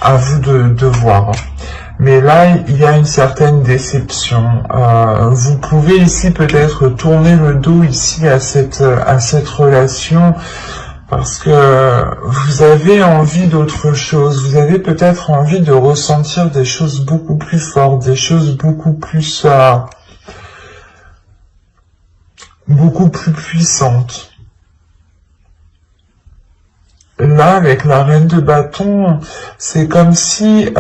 À vous de voir. Mais là, il y a une certaine déception. Vous pouvez ici peut-être tourner le dos ici à cette relation parce que vous avez envie d'autre chose. Vous avez peut-être envie de ressentir des choses beaucoup plus fortes, des choses beaucoup plus puissantes. Là, avec la reine de bâton, c'est comme si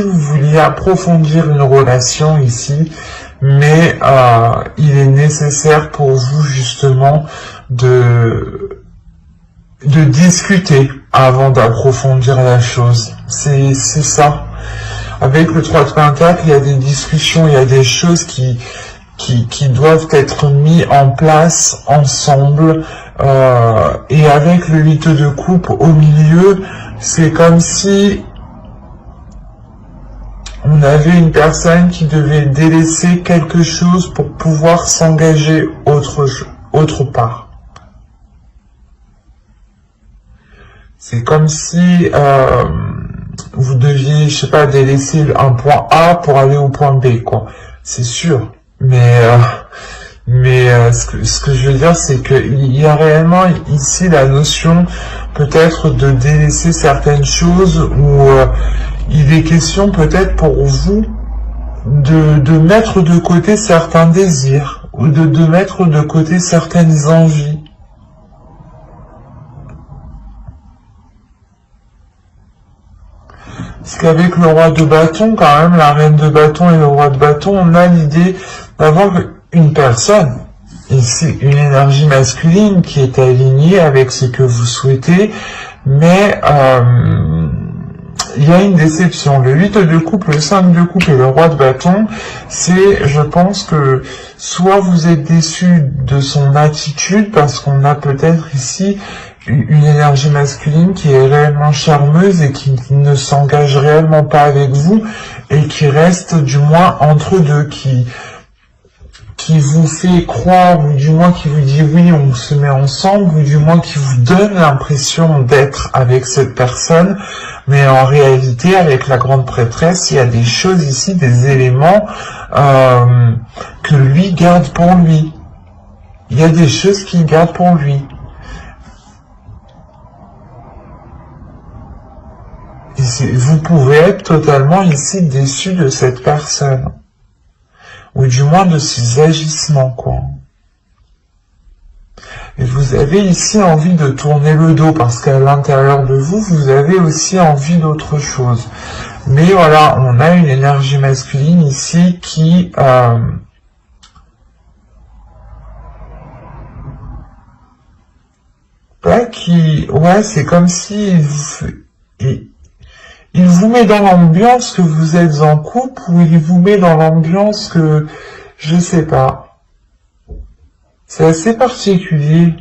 vous vouliez approfondir une relation ici, mais il est nécessaire pour vous justement de discuter avant d'approfondir la chose. C'est ça. Avec le 3 de Pentacle, il y a des discussions, il y a des choses qui doivent être mises en place ensemble. Et avec le 8 de coupe au milieu, c'est comme si on avait une personne qui devait délaisser quelque chose pour pouvoir s'engager autre part. C'est comme si vous deviez, je sais pas, délaisser un point A pour aller au point B, quoi. C'est sûr. Mais ce que je veux dire, c'est qu'il y a réellement ici la notion peut-être de délaisser certaines choses ou il est question peut-être pour vous de mettre de côté certains désirs ou de mettre de côté certaines envies. Parce qu'avec le roi de bâton, quand même, la reine de bâton et le roi de bâton, on a l'idée d'avoir une personne, ici, une énergie masculine qui est alignée avec ce que vous souhaitez, mais il y a une déception. Le 8 de coupe, le 5 de coupe et le roi de bâton, c'est, je pense que, soit vous êtes déçu de son attitude, parce qu'on a peut-être ici une énergie masculine qui est réellement charmeuse et qui ne s'engage réellement pas avec vous et qui reste du moins entre deux, qui vous fait croire, ou du moins qui vous dit oui, on se met ensemble, ou du moins qui vous donne l'impression d'être avec cette personne, mais en réalité, avec la grande prêtresse, il y a des choses ici, des éléments que lui garde pour lui. Il y a des choses qu'il garde pour lui. Vous pouvez être totalement ici déçu de cette personne. Ou du moins de ses agissements, quoi. Et vous avez ici envie de tourner le dos, parce qu'à l'intérieur de vous, vous avez aussi envie d'autre chose. Mais voilà, on a une énergie masculine ici qui... ouais, c'est comme si... Il vous met dans l'ambiance que vous êtes en couple ou il vous met dans l'ambiance que... Je sais pas. C'est assez particulier.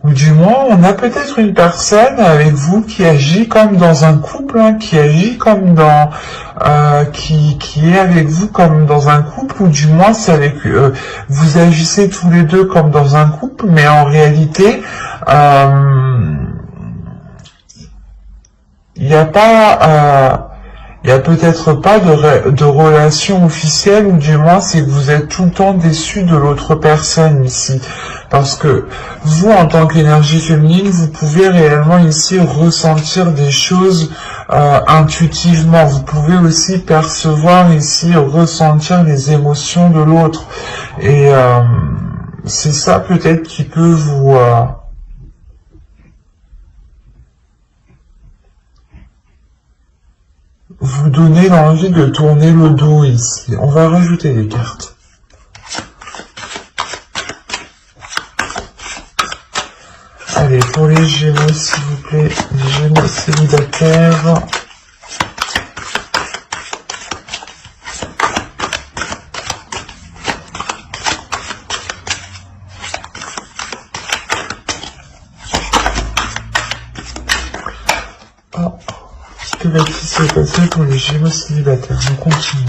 Ou du moins, on a peut-être une personne avec vous qui agit comme dans un couple, hein, qui agit comme dans... qui est avec vous comme dans un couple, ou du moins c'est avec... vous agissez tous les deux comme dans un couple, mais en réalité... il n'y a pas... il n'y a peut-être pas de relation officielle, ou du moins c'est que vous êtes tout le temps déçu de l'autre personne ici. Parce que vous, en tant qu'énergie féminine, vous pouvez réellement ici ressentir des choses intuitivement. Vous pouvez aussi percevoir ici, ressentir les émotions de l'autre. Et c'est ça peut-être qui peut vous donner l'envie de tourner le dos ici. On va rajouter des cartes. Allez, pour les Gémeaux, s'il vous plaît, les Gémeaux célibataires. Que va-t-il se passer pour les Gémeaux célibataires? On continue.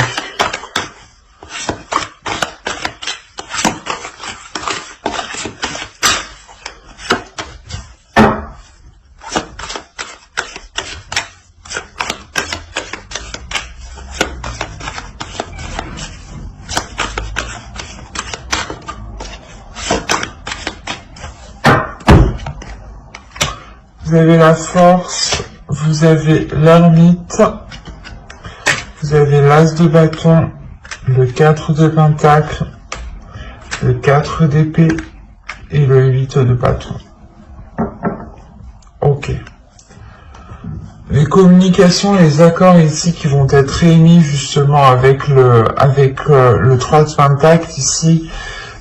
vous avez la force, vous avez l'ermite, vous avez l'as de bâton, le 4 de pentacle, le 4 d'épée et le 8 de bâton. Ok. Les communications, les accords ici qui vont être émis justement avec le 3 de pentacle ici,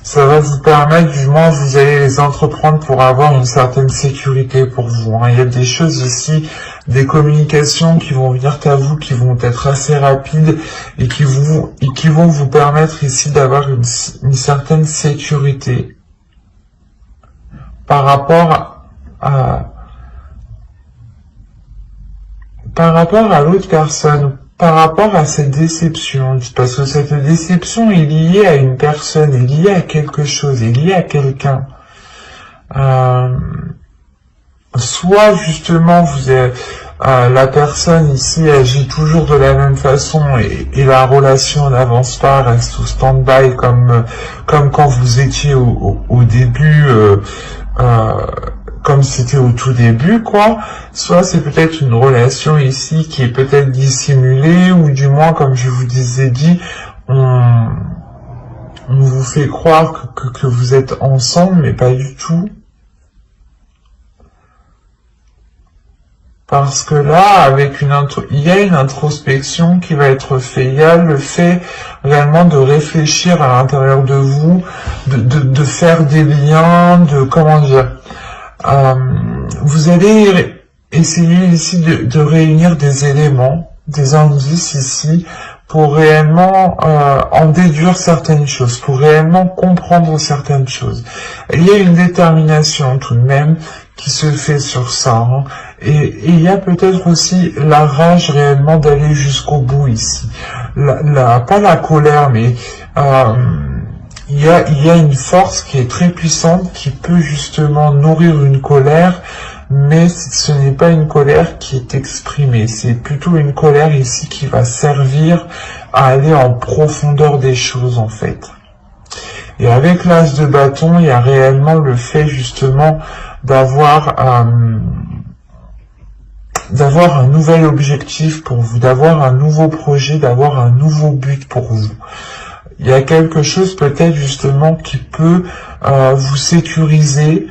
ça va vous permettre, du moins vous allez les entreprendre pour avoir une certaine sécurité pour vous. Il y a des choses ici, des communications qui vont venir à vous, qui vont être assez rapides et qui vont vous permettre ici d'avoir une certaine sécurité par rapport à l'autre personne, par rapport à cette déception, parce que cette déception est liée à une personne, est liée à quelque chose, est liée à quelqu'un. Soit justement la personne ici agit toujours de la même façon et la relation n'avance pas, reste au stand-by comme quand vous étiez au début, comme c'était au tout début, quoi. Soit c'est peut-être une relation ici qui est peut-être dissimulée, ou du moins, comme je vous disais on vous fait croire que vous êtes ensemble, mais pas du tout. Parce que là, il y a une introspection qui va être faite. Il y a le fait réellement de réfléchir à l'intérieur de vous, de faire des liens, comment dire. Vous allez essayer ici de réunir des éléments, des indices ici, pour réellement en déduire certaines choses, pour réellement comprendre certaines choses. Il y a une détermination tout de même qui se fait sur ça, et il y a peut-être aussi la rage réellement d'aller jusqu'au bout ici. Pas la colère, mais il y a une force qui est très puissante, qui peut justement nourrir une colère, mais ce n'est pas une colère qui est exprimée, c'est plutôt une colère ici qui va servir à aller en profondeur des choses en fait. Et avec l'as de bâton, il y a réellement le fait justement d'avoir un nouvel objectif pour vous, d'avoir un nouveau projet, d'avoir un nouveau but pour vous. Il y a quelque chose peut-être justement qui peut vous sécuriser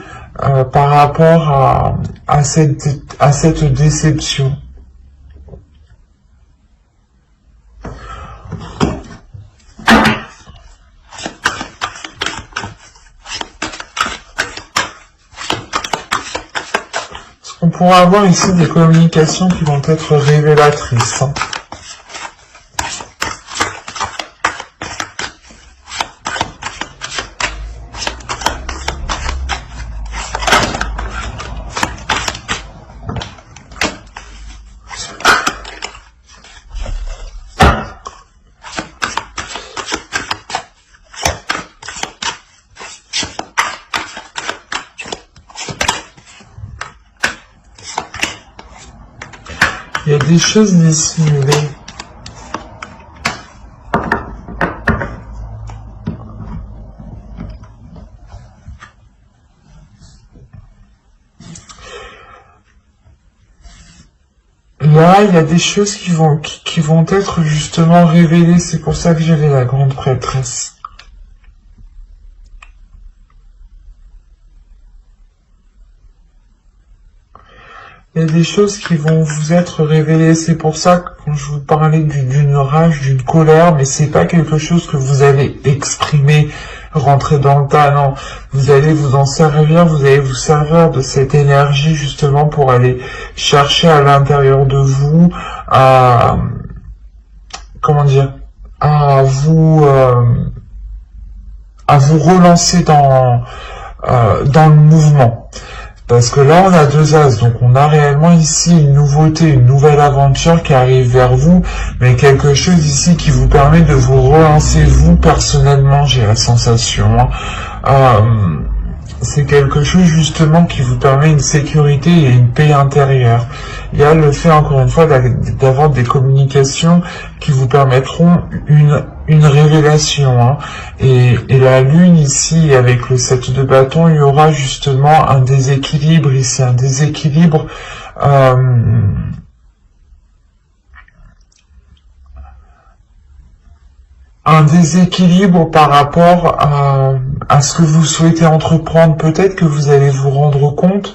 par rapport à cette déception. On pourra avoir ici des communications qui vont être révélatrices. Il y a des choses dissimulées. Là, il y a des choses qui vont être justement révélées. C'est pour ça que j'avais la grande prêtresse. Il y a des choses qui vont vous être révélées. C'est pour ça que quand je vous parlais d'une rage, d'une colère, mais c'est pas quelque chose que vous allez exprimer, rentrer dans le tas, non. Vous allez vous en servir, vous allez vous servir de cette énergie justement pour aller chercher à l'intérieur de vous comment dire, à vous relancer dans le mouvement. Parce que là, on a deux as, donc on a réellement ici une nouveauté, une nouvelle aventure qui arrive vers vous, mais quelque chose ici qui vous permet de vous relancer, vous, personnellement, j'ai la sensation. C'est quelque chose, justement, qui vous permet une sécurité et une paix intérieure. il y a le fait, encore une fois, d'avoir des communications qui vous permettront une révélation. Hein. Et la lune ici, avec le 7 de bâton, il y aura justement un déséquilibre ici, un déséquilibre par rapport à ce que vous souhaitez entreprendre. Peut-être que vous allez vous rendre compte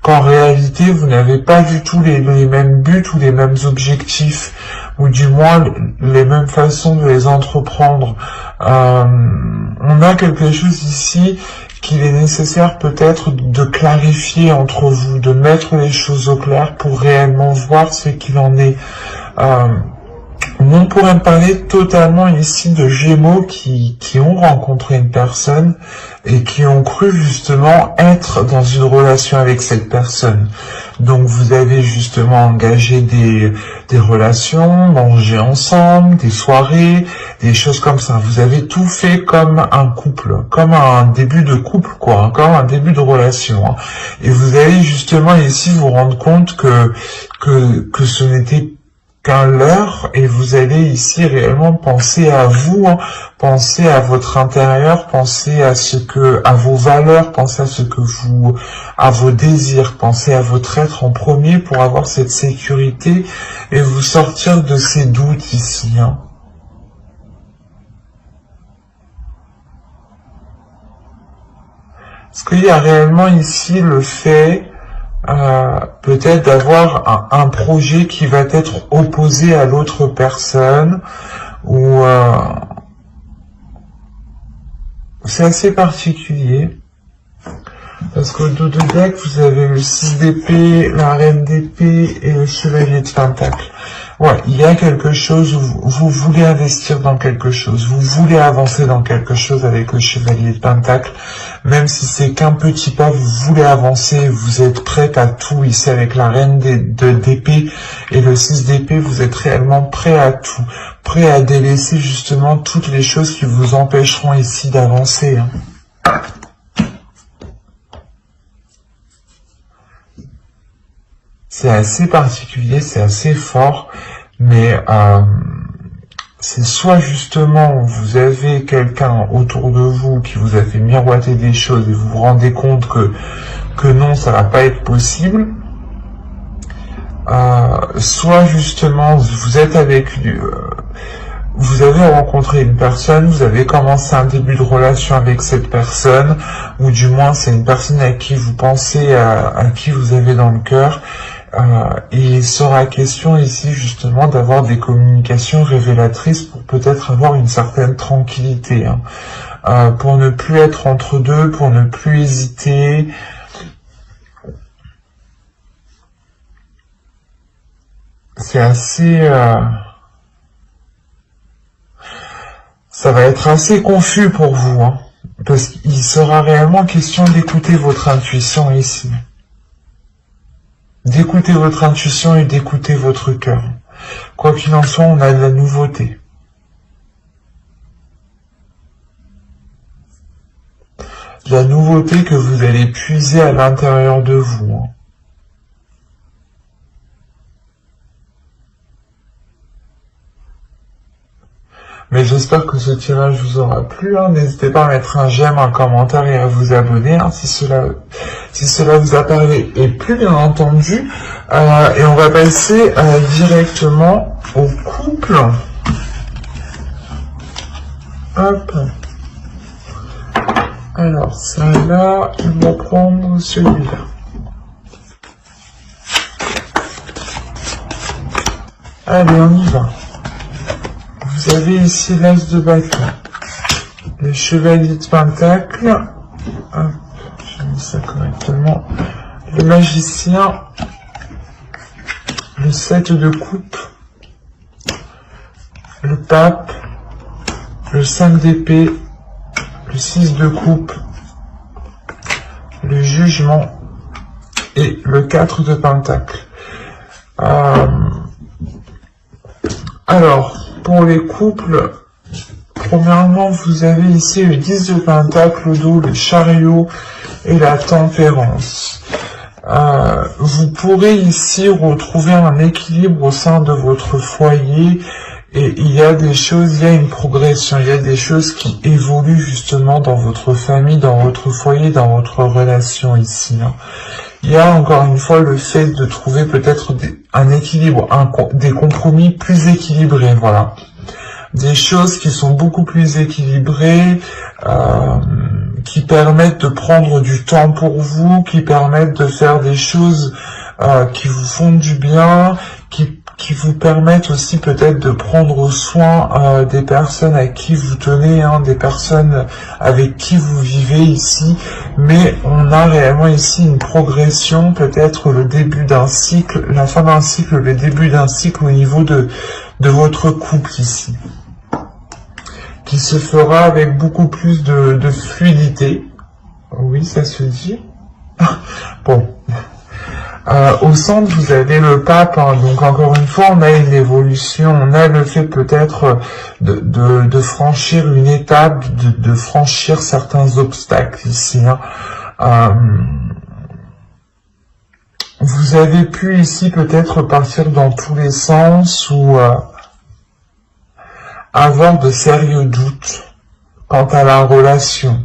qu'en réalité, vous n'avez pas du tout les mêmes buts ou les mêmes objectifs, ou du moins les mêmes façons de les entreprendre. On a quelque chose ici qu'il est nécessaire peut-être de clarifier entre vous, de mettre les choses au clair pour réellement voir ce qu'il en est. On pourrait parler totalement ici de Gémeaux qui ont rencontré une personne et qui ont cru justement être dans une relation avec cette personne. Donc vous avez justement engagé des relations, mangé ensemble, des soirées, des choses comme ça. Vous avez tout fait comme un couple, comme un début de couple, quoi, encore un début de relation. Hein. Et vous allez justement ici vous rendre compte que ce n'était qu'un leurre, et vous allez ici réellement penser à vous, hein, penser à votre intérieur, penser à vos valeurs, penser à vos désirs, penser à votre être en premier pour avoir cette sécurité et vous sortir de ces doutes ici. Hein. Est-ce qu'il y a réellement ici le fait peut-être d'avoir un projet qui va être opposé à l'autre personne, ou c'est assez particulier, parce qu'au dos de deck, vous avez le 6 d'épée, la reine d'épée et le chevalier de pentacle. Ouais, il y a quelque chose où vous voulez investir dans quelque chose, vous voulez avancer dans quelque chose avec le chevalier de pentacle, même si c'est qu'un petit pas, vous voulez avancer, vous êtes prête à tout ici avec la reine d'épée et le 6 d'épée, vous êtes réellement prêt à tout, prêt à délaisser justement toutes les choses qui vous empêcheront ici d'avancer. Hein. C'est assez particulier, c'est assez fort, mais c'est soit justement vous avez quelqu'un autour de vous qui vous a fait miroiter des choses et vous vous rendez compte que non, ça va pas être possible, soit justement vous êtes avec vous avez rencontré une personne, vous avez commencé un début de relation avec cette personne, ou du moins c'est une personne à qui vous pensez, à qui vous avez dans le cœur, et il sera question ici justement d'avoir des communications révélatrices pour peut-être avoir une certaine tranquillité, hein, pour ne plus être entre deux, pour ne plus hésiter. C'est assez... ça va être assez confus pour vous, hein, parce qu'il sera réellement question d'écouter votre intuition ici. D'écouter votre intuition et d'écouter votre cœur. Quoi qu'il en soit, on a de la nouveauté. De la nouveauté que vous allez puiser à l'intérieur de vous. Hein. Mais j'espère que ce tirage vous aura plu. Hein. N'hésitez pas à mettre un j'aime, un commentaire et à vous abonner hein, si cela vous a parlé et plu, bien entendu. Et on va passer directement au couple. Hop. Alors, ça là, on va prendre celui-là. Allez, on y va. Vous avez ici l'as de bâton, le chevalier de pentacle, hop, j'ai mis ça correctement, le magicien, le 7 de coupe, le pape, le 5 d'épée, le 6 de coupe, le jugement et le 4 de pentacle. Alors, pour les couples, premièrement, vous avez ici le 10 de pentacle au dos, le chariot et la tempérance. vous pourrez ici retrouver un équilibre au sein de votre foyer. Et il y a des choses, il y a une progression, il y a des choses qui évoluent justement dans votre famille, dans votre foyer, dans votre relation ici. Hein. Il y a encore une fois le fait de trouver peut-être un équilibre, des compromis plus équilibrés, voilà. Des choses qui sont beaucoup plus équilibrées, qui permettent de prendre du temps pour vous, qui permettent de faire des choses qui vous font du bien, qui vous permettent aussi peut-être de prendre soin des personnes à qui vous tenez, hein, des personnes avec qui vous vivez ici, mais on a réellement ici une progression, peut-être le début d'un cycle, la fin d'un cycle, le début d'un cycle au niveau de votre couple ici, qui se fera avec beaucoup plus de fluidité. Oui, ça se dit. Bon. Au centre, vous avez le pape, hein, donc encore une fois, on a une évolution, on a le fait peut-être de franchir une étape, de franchir certains obstacles ici. Hein. Vous avez pu ici peut-être partir dans tous les sens ou avoir de sérieux doutes quant à la relation.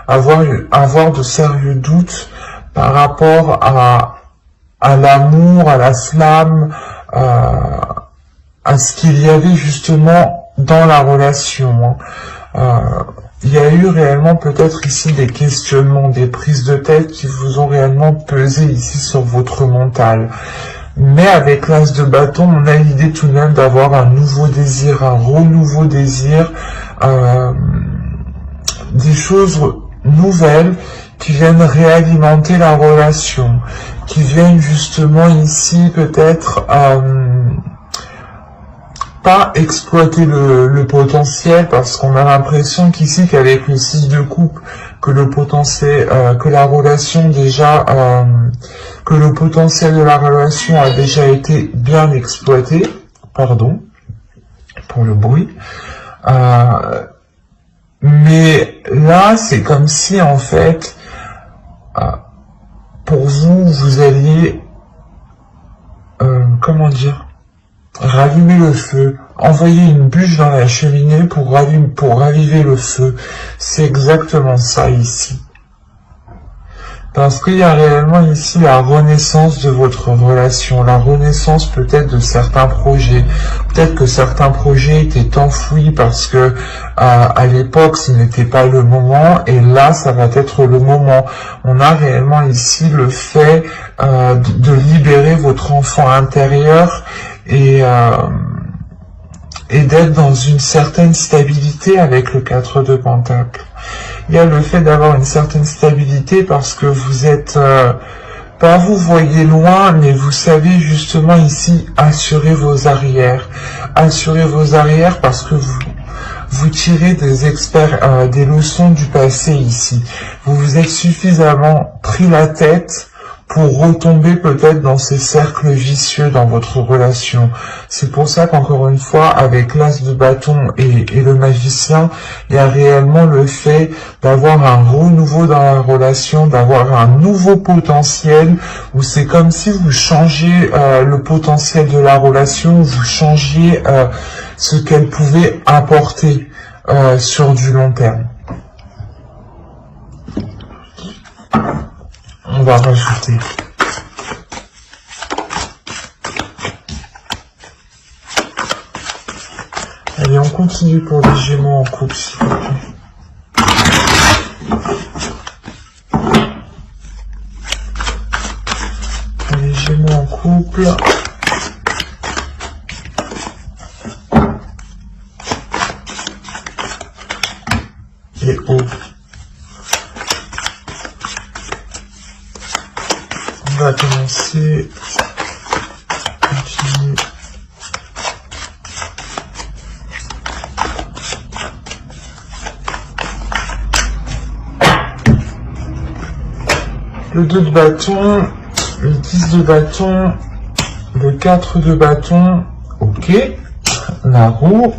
Avoir de sérieux doutes par rapport à l'amour, à la flamme, à ce qu'il y avait justement dans la relation. Il y a eu réellement peut-être ici des questionnements, des prises de tête qui vous ont réellement pesé ici sur votre mental. Mais avec l'as de bâton, on a l'idée tout de même d'avoir un nouveau désir, un renouveau désir, des choses nouvelles qui viennent réalimenter la relation, qui viennent justement ici peut-être pas exploiter le potentiel, parce qu'on a l'impression qu'ici qu'avec le 6 de coupe, que le potentiel, que la relation déjà, que le potentiel de la relation a déjà été bien exploité, pardon pour le bruit, mais là c'est comme si en fait pour vous, vous alliez, comment dire, rallumer le feu, envoyer une bûche dans la cheminée pour raviver le feu. C'est exactement ça ici. Parce qu'il y a réellement ici la renaissance de votre relation, la renaissance peut-être de certains projets. Peut-être que certains projets étaient enfouis parce que à l'époque ce n'était pas le moment, et là ça va être le moment. On a réellement ici le fait de libérer votre enfant intérieur et d'être dans une certaine stabilité avec le 4 de Pentacle. Il y a le fait d'avoir une certaine stabilité parce que vous êtes, pas vous voyez loin, mais vous savez justement ici assurer vos arrières. Assurer vos arrières parce que vous tirez des leçons du passé ici. Vous vous êtes suffisamment pris la tête pour retomber peut-être dans ces cercles vicieux dans votre relation. C'est pour ça qu'encore une fois, avec l'as de bâton et le magicien, il y a réellement le fait d'avoir un renouveau dans la relation, d'avoir un nouveau potentiel, où c'est comme si vous changez le potentiel de la relation, vous changiez ce qu'elle pouvait apporter sur du long terme. On va rajouter. Allez, on continue pour les Gémeaux en couple, s'il vous plaît. Les Gémeaux en couple. Et haut. On va commencer, continuer. Le 2 de bâton, le 10 de bâton, le 4 de bâton, ok, la roue,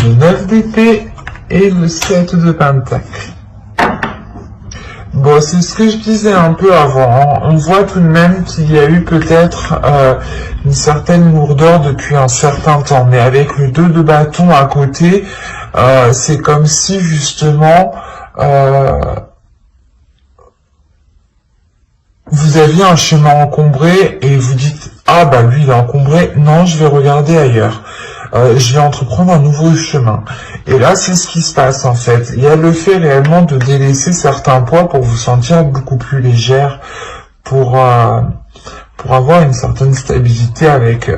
le 9 d'épée et le 7 de pentacle. Bon, c'est ce que je disais un peu avant, hein. On voit tout de même qu'il y a eu peut-être une certaine lourdeur depuis un certain temps, mais avec le 2 de bâton à côté, c'est comme si justement vous aviez un chemin encombré et vous dites « Ah bah lui il est encombré, non je vais regarder ailleurs, je vais entreprendre un nouveau chemin ». Et là c'est ce qui se passe en fait, il y a le fait réellement de délaisser certains poids pour vous sentir beaucoup plus légère, pour avoir une certaine stabilité avec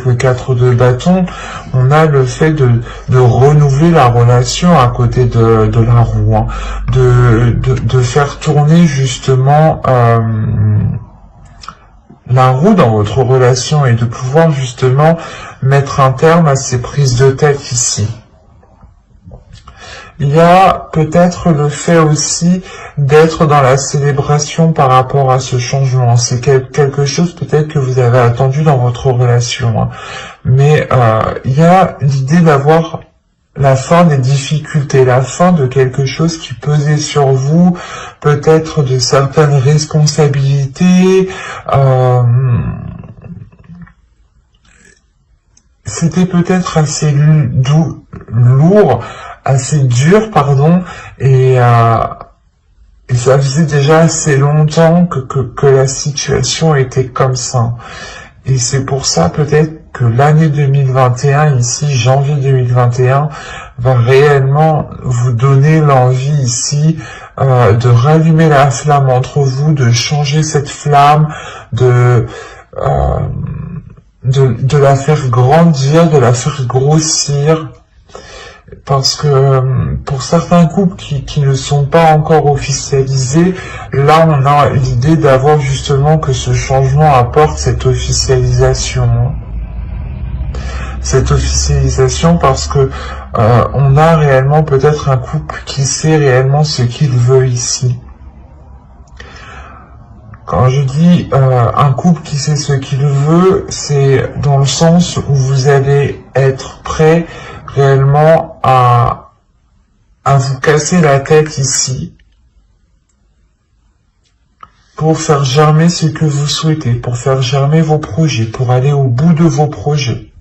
le 4 de bâton. On a le fait de renouveler la relation à côté de la roue, hein, de faire tourner justement la roue dans votre relation et de pouvoir justement mettre un terme à ces prises de tête ici. Il y a peut-être le fait aussi d'être dans la célébration par rapport à ce changement. C'est quelque chose peut-être que vous avez attendu dans votre relation, hein. Mais il y a l'idée d'avoir la fin des difficultés, la fin de quelque chose qui pesait sur vous, peut-être de certaines responsabilités. C'était peut-être assez lourd, assez dur, pardon, et ça faisait déjà assez longtemps que la situation était comme ça. Et c'est pour ça peut-être que l'année 2021, ici, janvier 2021, va réellement vous donner l'envie ici de rallumer la flamme entre vous, de changer cette flamme, de la faire grandir, de la faire grossir. Parce que pour certains couples qui ne sont pas encore officialisés, là on a l'idée d'avoir justement que ce changement apporte cette officialisation. Cette officialisation parce que on a réellement peut-être un couple qui sait réellement ce qu'il veut ici. Quand je dis un couple qui sait ce qu'il veut, c'est dans le sens où vous allez être prêt réellement à vous casser la tête ici pour faire germer ce que vous souhaitez, pour faire germer vos projets, pour aller au bout de vos projets.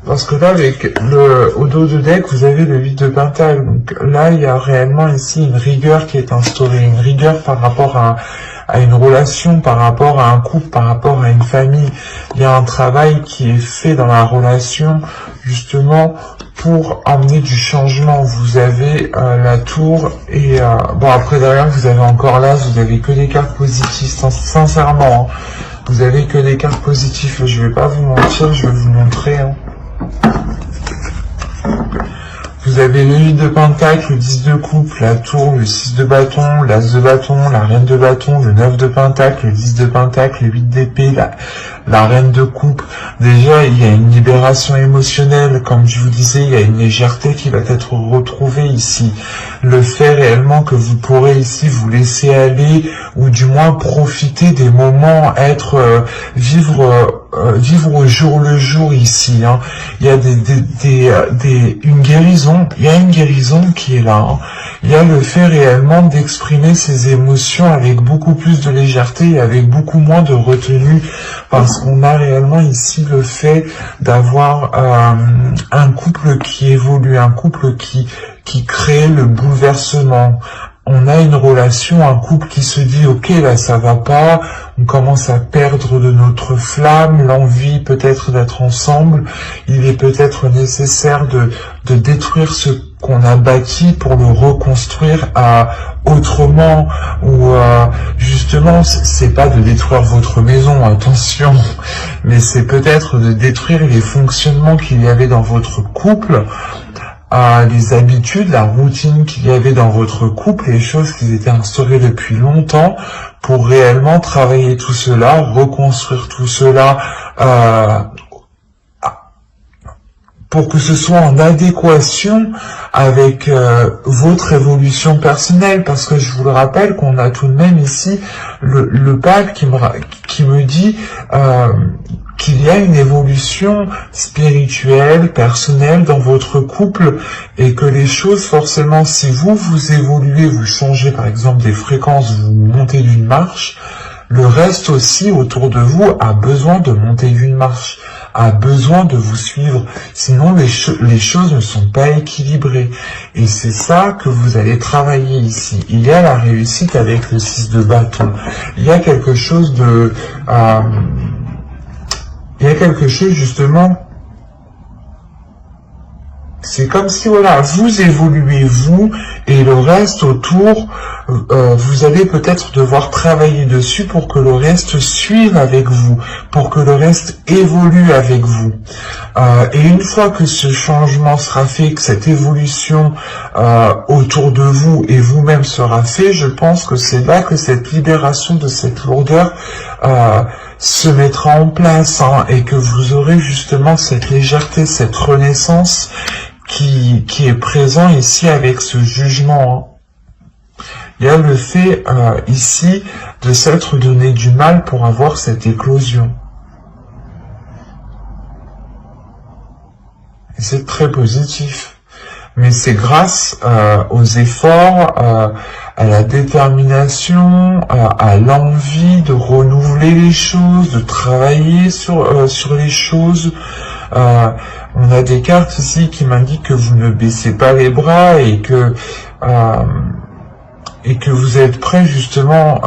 Parce que là, avec au dos de deck, vous avez le 8 de Pentacle. Donc là, il y a réellement ici une rigueur qui est instaurée, une rigueur par rapport à une relation, par rapport à un couple, par rapport à une famille. Il y a un travail qui est fait dans la relation, justement, pour amener du changement. Vous avez la tour et... bon, après, derrière, vous avez encore l'As, vous avez que des cartes positives, sincèrement. Hein. Vous avez que des cartes positives, je vais pas vous mentir, je vais vous montrer. Hein. Vous avez le 8 de Pentacle, le 10 de coupe, la tour, le 6 de bâton, l'As de bâton, la reine de bâton, le 9 de Pentacle, le 10 de Pentacle, le 8 d'épée, la reine de coupe. Déjà, il y a une libération émotionnelle, comme je vous disais, il y a une légèreté qui va être retrouvée ici. Le fait réellement que vous pourrez ici vous laisser aller, ou du moins profiter des moments, vivre au jour le jour ici. Hein. Il y a une guérison, il y a une guérison qui est là. Hein. Il y a le fait réellement d'exprimer ses émotions avec beaucoup plus de légèreté et avec beaucoup moins de retenue, parce qu'on a réellement ici le fait d'avoir un couple qui évolue, un couple qui crée le bouleversement. On a une relation, un couple qui se dit « Ok, là, ça va pas », on commence à perdre de notre flamme, l'envie peut-être d'être ensemble. Il est peut-être nécessaire de détruire ce qu'on a bâti pour le reconstruire autrement, ou justement, c'est pas de détruire votre maison, attention, mais c'est peut-être de détruire les fonctionnements qu'il y avait dans votre couple, les habitudes, la routine qu'il y avait dans votre couple, les choses qui étaient instaurées depuis longtemps, pour réellement travailler tout cela, reconstruire tout cela, pour que ce soit en adéquation avec votre évolution personnelle, parce que je vous le rappelle qu'on a tout de même ici le pape qui me dit qu'il y a une évolution spirituelle, personnelle dans votre couple et que les choses, forcément, si vous évoluez, vous changez par exemple des fréquences, vous montez d'une marche, le reste aussi autour de vous a besoin de monter d'une marche, a besoin de vous suivre, sinon les choses ne sont pas équilibrées. Et c'est ça que vous allez travailler ici. Il y a la réussite avec le 6 de bâton. Il y a quelque chose de... il y a quelque chose justement... C'est comme si, voilà, vous évoluez, vous, et le reste autour, vous allez peut-être devoir travailler dessus pour que le reste suive avec vous, pour que le reste évolue avec vous. Et une fois que ce changement sera fait, que cette évolution autour de vous et vous-même sera fait, je pense que c'est là que cette libération de cette lourdeur se mettra en place, hein, et que vous aurez justement cette légèreté, cette renaissance qui est présent ici avec ce jugement. Hein. Il y a le fait ici de s'être donné du mal pour avoir cette éclosion. Et c'est très positif. Mais c'est grâce aux efforts, à la détermination, à l'envie de renouveler les choses, de travailler sur les choses. On a des cartes ici qui m'indiquent que vous ne baissez pas les bras et que vous êtes prêt justement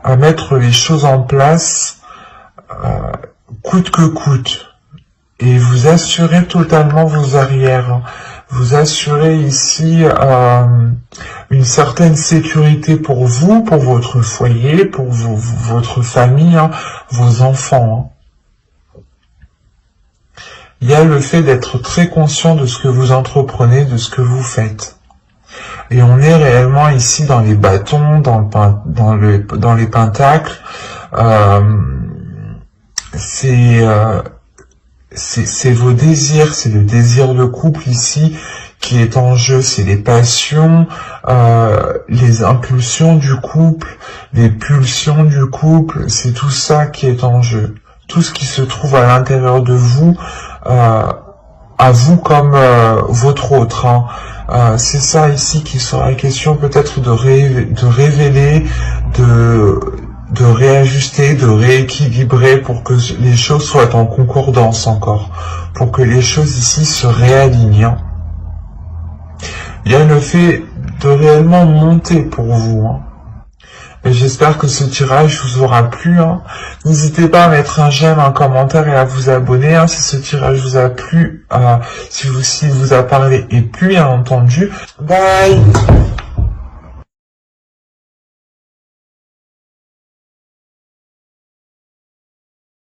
à mettre les choses en place coûte que coûte. Et vous assurez totalement vos arrières. Vous assurez ici une certaine sécurité pour vous, pour votre foyer, pour votre famille, hein, vos enfants. Hein. Il y a le fait d'être très conscient de ce que vous entreprenez, de ce que vous faites. Et on est réellement ici dans les bâtons, dans les pentacles. C'est vos désirs, c'est le désir de couple ici qui est en jeu, c'est les passions, les impulsions du couple, les pulsions du couple, c'est tout ça qui est en jeu. Tout ce qui se trouve à l'intérieur de vous, à vous comme votre autre. Hein. C'est ça ici qui sera question peut-être de révéler, de réajuster, de rééquilibrer pour que les choses soient en concordance encore, pour que les choses ici se réalignent. Il y a le fait de réellement monter pour vous. Hein. Et j'espère que ce tirage vous aura plu. Hein. N'hésitez pas à mettre un j'aime, un commentaire et à vous abonner hein, si ce tirage vous a plu, s'il vous a parlé et plu, bien entendu. Bye!